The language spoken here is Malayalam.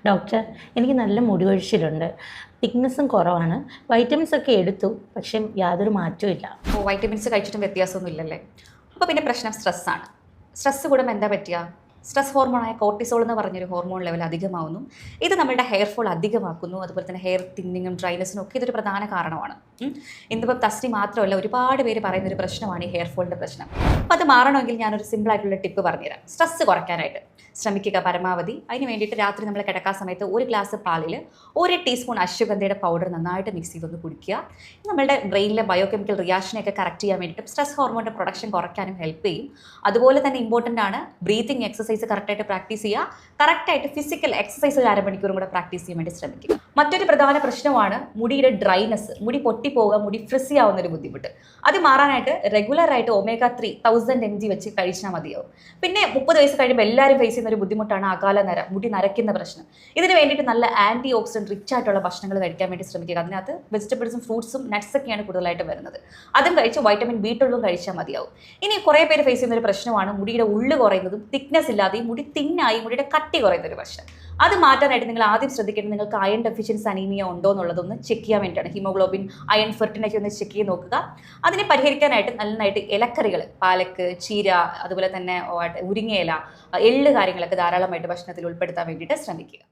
ഡോക്ടർ, എനിക്ക് നല്ല മുടികൊഴിച്ചിലുണ്ട്. തിക്നെസ്സും കുറവാണ്. വൈറ്റമിൻസ് ഒക്കെ എടുത്തു, പക്ഷേ യാതൊരു മാറ്റവും ഇല്ല. വൈറ്റമിൻസ് കഴിച്ചിട്ടും വ്യത്യാസമൊന്നും ഇല്ലല്ലേ? അപ്പോൾ പിന്നെ പ്രശ്നം സ്ട്രെസ്സാണ്. സ്ട്രെസ്സ് കൂടുമ്പോൾ എന്താ പറ്റുക? സ്ട്രെസ് ഹോർമോണായ കോർട്ടിസോൾ എന്ന് പറഞ്ഞൊരു ഹോർമോൺ ലെവൽ അധികമാവുന്നു. ഇത് നമ്മുടെ ഹെയർ ഫോൾ അധികമാക്കുന്നു. അതുപോലെ തന്നെ ഹെയർ തിന്നിങ്ങും ഡ്രൈനെസ്സിനും ഒക്കെ ഇതൊരു പ്രധാന കാരണമാണ്. ഇന്നിപ്പം തസ്നി മാത്രമല്ല, ഒരുപാട് പേര് പറയുന്നൊരു പ്രശ്നമാണ് ഈ ഹെയർ ഫോളിൻ്റെ പ്രശ്നം. അപ്പോൾ അത് മാറണമെങ്കിൽ ഞാനൊരു സിമ്പിളായിട്ടുള്ള ടിപ്പ് പറഞ്ഞുതരാം. സ്ട്രെസ്സ് കുറയ്ക്കാനായിട്ട് ശ്രമിക്കുക പരമാവധി. അതിന് വേണ്ടിയിട്ട് രാത്രി നമ്മൾ കിടക്കാൻ സമയത്ത് ഒരു ഗ്ലാസ് പാലിൽ 1 ടീസ്പൂൺ അശ്വഗന്ധയുടെ പൗഡർ നന്നായിട്ട് മിക്സ് ചെയ്തൊന്ന് കുടിക്കുക. നമ്മുടെ ബ്രെയിനിലെ ബയോകെമിക്കൽ റിയാക്ഷനെയൊക്കെ കറക്റ്റ് ചെയ്യാൻ വേണ്ടിയിട്ടും സ്ട്രെസ് ഹോർമോണിൻ്റെ പ്രൊഡക്ഷൻ കുറയ്ക്കാനും ഹെൽപ്പ് ചെയ്യും. അതുപോലെ തന്നെ ഇമ്പോർട്ടൻ്റ് ആണ് ബ്രീത്തിങ് എക്സസൈസ് കറക്റ്റായിട്ട് പ്രാക്ടീസ് ചെയ്യുക. കറക്റ്റായിട്ട് ഫിസിക്കൽ എക്സസൈസ് ഒരു അരമണിക്കൂറും കൂടെ പ്രാക്ടീസ് ചെയ്യാൻ വേണ്ടി ശ്രമിക്കുക. മറ്റൊരു പ്രധാന പ്രശ്നമാണ് മുടിയുടെ ഡ്രൈനെസ്. മുടി പൊട്ടിപ്പോവുക, മുടി ഫ്രിസി ആവുന്നൊരു ബുദ്ധിമുട്ട്. അത് മാറാനായിട്ട് റെഗുലറായിട്ട് omega-3 1000 mg വെച്ച് കഴിച്ചാൽ മതിയാവും. പിന്നെ 30 വയസ്സ് കഴിയുമ്പോൾ എല്ലാവരും ഫേസ് ചെയ്യുന്ന ഒരു ബുദ്ധിമുട്ടാണ് അകാല നര, മുടി നരയ്ക്കുന്ന പ്രശ്നം. ഇതിന് വേണ്ടിയിട്ട് നല്ല ആൻറ്റി ഓക്സിഡൻറ്റ് റിച്ച് ആയിട്ടുള്ള ഭക്ഷണങ്ങൾ കഴിക്കാൻ വേണ്ടി ശ്രമിക്കുക. അതിനകത്ത് വെജിറ്റബിൾസും ഫ്രൂട്ട്സും നട്ട്സൊക്കെയാണ് കൂടുതലായിട്ട് വരുന്നത്. അതും കഴിച്ച് വൈറ്റമിൻ B12 കഴിച്ചാൽ മതിയാവും. ഇനി കുറേ പേര് ഫേസ് ചെയ്യുന്ന ഒരു പ്രശ്നമാണ് മുടിയുടെ ഉള്ളു കുറയുന്നതും തിക്നെസ് ഇല്ലാതെയും മുടി തിന്നായി മുടിയുടെ കട്ടി കുറയുന്ന ഒരു പ്രശ്നം. അത് മാറ്റാനായിട്ട് നിങ്ങൾ ആദ്യം ശ്രദ്ധിക്കേണ്ടത് നിങ്ങൾക്ക് അയൺ ഡെഫിഷ്യൻസി അനീമിയ ഉണ്ടോ എന്നുള്ളതൊന്ന് ചെക്ക് ചെയ്യാൻ വേണ്ടിയിട്ടാണ്. ഹിമോഗ്ലോബിൻ, അയൺ, ഫെർട്ടിനൊക്കെ ഒന്ന് ചെക്ക് ചെയ്ത് നോക്കുക. അതിനെ പരിഹരിക്കാനായിട്ട് നന്നായിട്ട് ഇലക്കറികൾ, പാലക്ക്, ചീര, അതുപോലെ തന്നെ മുരിങ്ങയില, എള്ള് കാര്യങ്ങളൊക്കെ ധാരാളമായിട്ട് ഭക്ഷണത്തിൽ ഉൾപ്പെടുത്താൻ വേണ്ടിയിട്ട് ശ്രമിക്കുക.